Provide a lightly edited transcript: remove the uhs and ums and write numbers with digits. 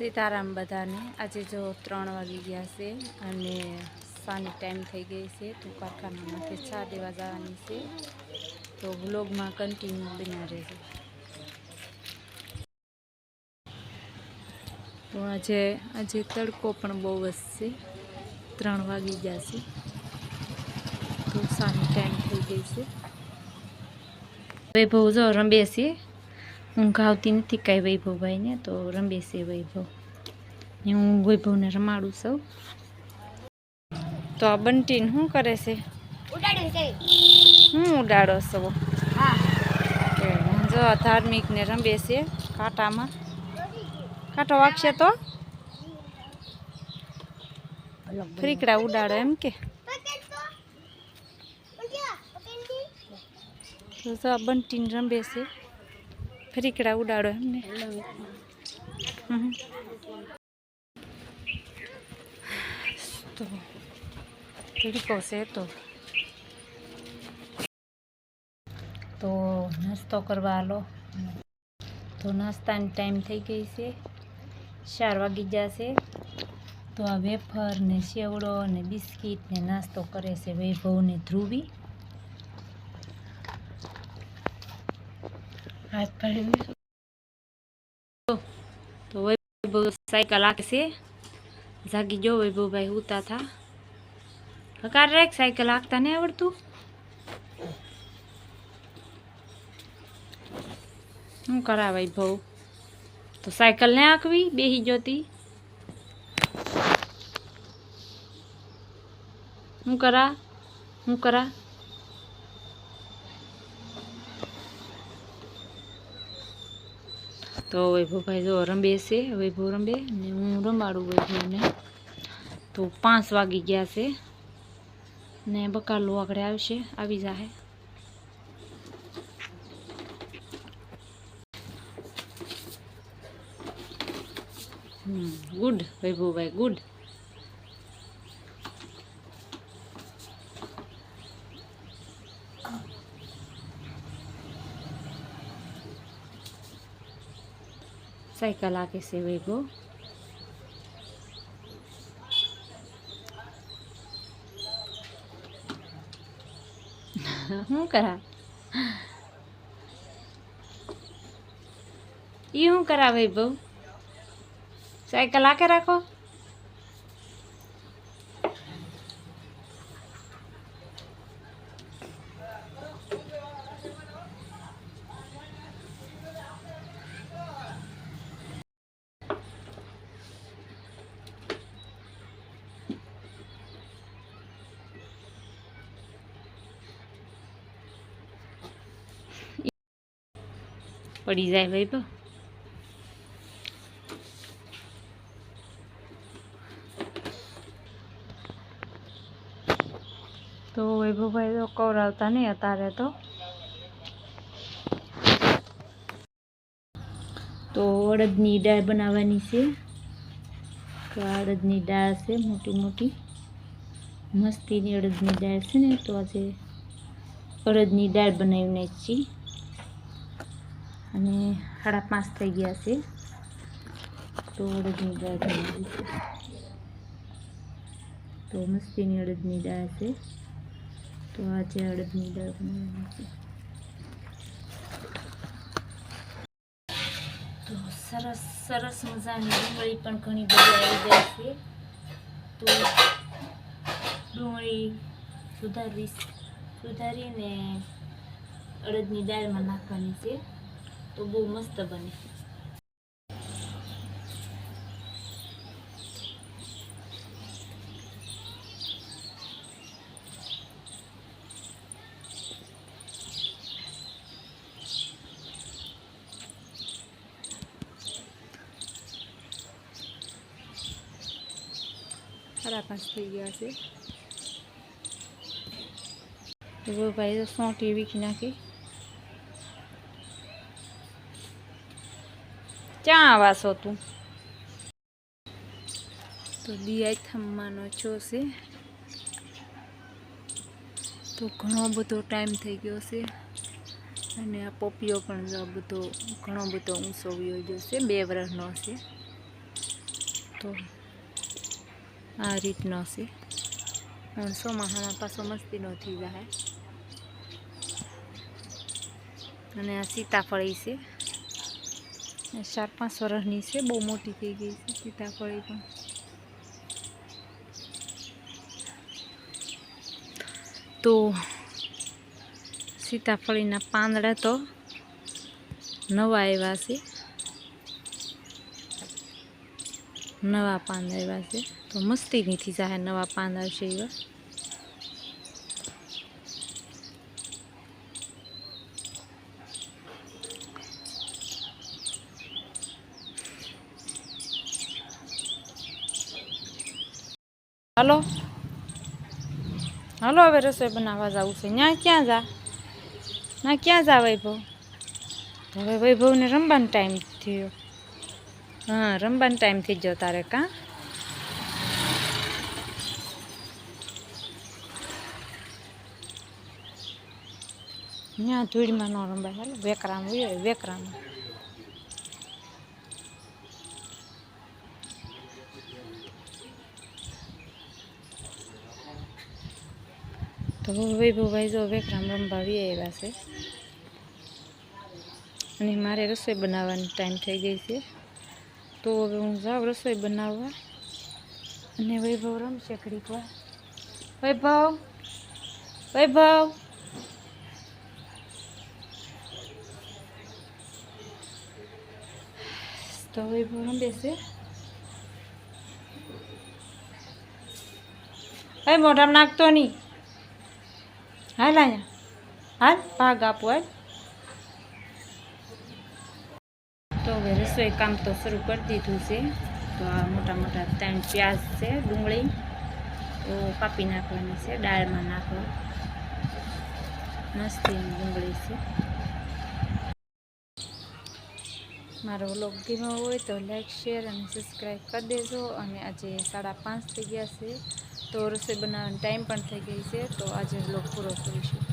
સીતારામ બધાને। આજે જો 3 વાગી ગયા છે અને સાની ટાઈમ થઈ ગઈ છે તો કારખાનામાંથી ચા દેવા જવાની છે, તો વ્લોગમાં કન્ટિન્યુ બન્યા રહેજો। તો આજે તડકો પણ બહુ જ છે, 3 વાગી ગયા છે તો સાની ટાઈમ થઈ ગઈ છે। વૈભવ જો રમે છે, ઊંઘ આવતી નથી કાંઈ વૈભવભાઈને, તો રમે છે વૈભવ ને હું વૈભવને રમાડું છું। તો આ બંટીને શું કરે છે? હું ઉડાડો છો? જો ધાર્મિકને રમે છે કાંટામાં, કાંટો વાગશે તો ફ્રીકડા ઉડાડો એમ કે। તો આ બંટીને રમે છે, ફ્રીકડા ઉડાડો એમને। તો તડકો છે તો નાસ્તો કરવા હાલો। તો નાસ્તાની ટાઈમ થઈ ગઈ છે, 4 વાગી જશે। તો આ વેફર ને સેવડો ને બિસ્કીટ ને નાસ્તો કરે છે વૈભવ ને ધ્રુવી। હાથ પાડી તો વૈભવ સાયકલ આકે છે, જાગી જો વૈભવભાઈ ઉતા થા હકાર રેક, સાયકલ આંકતા નહીં આવડતું? શું કરા વૈભવ? તો સાયકલ ને આંકવી બેહી જોતી, શું કરા? તો વૈભવભાઈ જો રમે છે, વૈભવ રમે ને હું રમાડું વૈભવને। તો 5 વાગી ગયા છે ને બકાલું આગળ આવી જાહે। Good વૈભવભાઈ good. સાયકલ આકે છે વૈભવ। શું કરા? ઈ શું કરા વૈભવ? સાયકલ આકે રાખો। પડી જાય વૈભવ। તો વૈભવભાઈ તો કવરાવતા નહીં અત્યારે તો અડદની દાળ બનાવવાની છે। તો અડદની દાળ છે મોટી મોટી મસ્તીની અડદની દાળ છે ને, તો આજે અડદની દાળ બનાવી નાખી અને 5:30 થઈ ગયા છે તો અડદની દાળ બનાવી છે। તો મસ્તીની અડદની દાળ છે, તો આજે અડદની દાળ બનાવવાની છે। તો સરસ મજાની ડુંગળી પણ ઘણી બધી આવી જાય છે, તો ડુંગળી સુધારીને અડદની દાળમાં નાખવાની છે, તો બહુ મસ્ત બને। સાડા 5 થઈ ગયા છે તો ભાઈ તો સોંટી વીખી નાખી। ક્યાં આવા છો તું? તો દિયા થમવાનો છો છે, તો ઘણો બધો ટાઈમ થઈ ગયો છે અને આ પોપિયો પણ ઘણો બધો ઊંચો વયો ગયો છે, 2 વર્ષનો છે। તો આ રીતનો છે. ચોમાસામાં પાછો મસ્તીનો થઈ જાય. અને આ સીતાફળી છે, 4-5 વર્ષની છે, બહુ મોટી થઈ ગઈ છે સીતાફળી પણ. તો સીતાફળીના પાંદડા તો નવા આવ્યા છે, નવા પાંદ આવ્યા છે. તો મસ્તી નથી જાય નવા પાંદ આવશે એવા. હાલો હાલો, હવે રસોઈ બનાવવા જવું છે. ત્યાં ક્યાં જા? ના ક્યાં જા વૈભવ? હવે વૈભવને રમવાનો ટાઈમ થયો. હા, રમવાનો ટાઈમ થઈ ગયો તારે. કાં ત્યાં ધૂળમાં ન રંબાય. હાલો વેકરામ હોય, વેકરામ. તો વૈભવભાઈ જો વેકરામ રમવા આવ્યા છે. અને મારે રસોઈ બનાવવાની ટાઈમ થઈ ગઈ છે. તો હવે હું જાઉં રસોઈ બનાવવા. અને વૈભવ રમશે ઘડીક વાર. વૈભવ, વૈભવ, તો વૈભવ રમે છે. એ મોઢામાં નાખતો નહીં. હાલ અહીંયા, હાલ ભાગ આપો. હાલ. તો હવે રસોઈ કામ તો શરૂ કરી દીધું છે. તો આ મોટા મોટા 3 પ્યાજ છે, ડુંગળી તો કાપી નાખવાની છે, દાળમાં નાખવા. મસ્તીની ડુંગળી છે. મારો વ્લોગ ગમ્યો હોય તો લાઈક, શેર અને સબસ્ક્રાઈબ કરી દેજો. અને આજે 5:30 થઈ ગયા છે, તો રસોઈ બનાવવાનો ટાઈમ પણ થઈ ગઈ છે. તો આજે વ્લોગ પૂરો કરીશું.